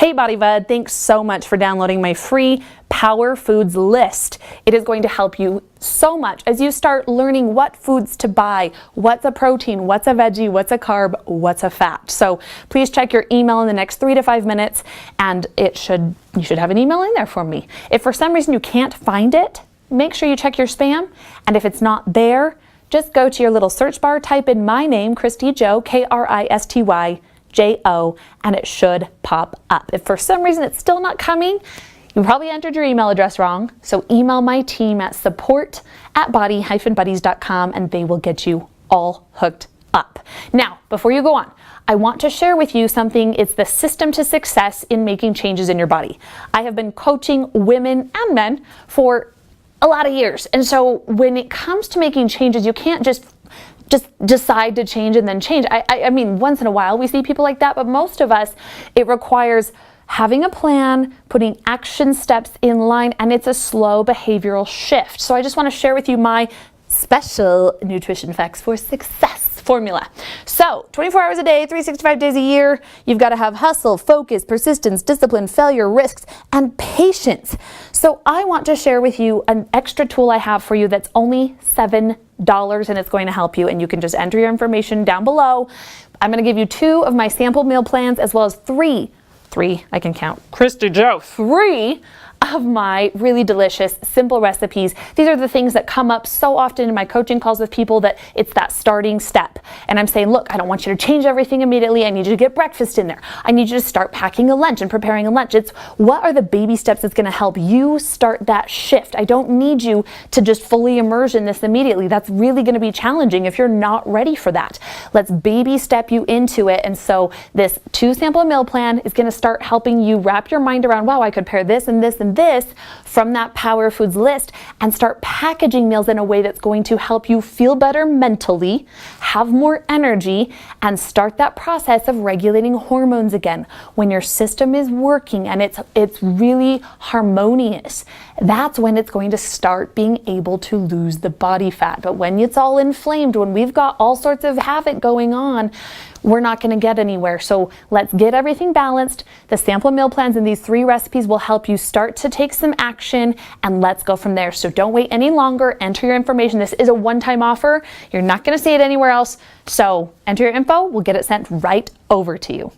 Hey Body Bud, thanks so much for downloading my free Power Foods list. It is going to help you so much as you start learning what foods to buy, what's a protein, what's a veggie, what's a carb, what's a fat. So please check your email in the next 3 to 5 minutes and you should have an email in there for me. If for some reason you can't find it, make sure you check your spam, and if it's not there, just go to your little search bar, type in my name, Kristy Jo, Kristyjo, and it should pop up. If for some reason it's still not coming, you probably entered your email address wrong, so email my team at support@body-buddies.com and they will get you all hooked up. Now, before you go on, I want to share with you something. It's the system to success in making changes in your body. I have been coaching women and men for a lot of years, and so when it comes to making changes, you can't just decide to change and then change. I mean, once in a while we see people like that, but most of us, it requires having a plan, putting action steps in line, and it's a slow behavioral shift. So I just want to share with you my special nutrition facts for success formula. So 24 hours a day, 365 days a year, you've got to have hustle, focus, persistence, discipline, failure, risks, and patience. So I want to share with you an extra tool I have for you that's only $7 and it's going to help you, and you can just enter your information down below. I'm going to give you 2 of my sample meal plans as well as 3, I can count, Kristy Jo, 3 of my really delicious, simple recipes. These are the things that come up so often in my coaching calls with people, that it's that starting step. And I'm saying, look, I don't want you to change everything immediately. I need you to get breakfast in there. I need you to start packing a lunch and preparing a lunch. It's what are the baby steps that's going to help you start that shift. I don't need you to just fully immerse in this immediately. That's really going to be challenging if you're not ready for that. Let's baby step you into it. And so this 2 sample meal plan is going to start helping you wrap your mind around, wow, I could pair this and this and this from that Power Foods list, and start packaging meals in a way that's going to help you feel better mentally, have more energy, and start that process of regulating hormones again. When your system is working and it's really harmonious, that's when it's going to start being able to lose the body fat. But when it's all inflamed, when we've got all sorts of havoc going on, we're not going to get anywhere. So let's get everything balanced. The sample meal plans and these 3 recipes will help you start to take some action, and let's go from there. So don't wait any longer. Enter your information. This is a one-time offer. You're not going to see it anywhere else. So enter your info. We'll get it sent right over to you.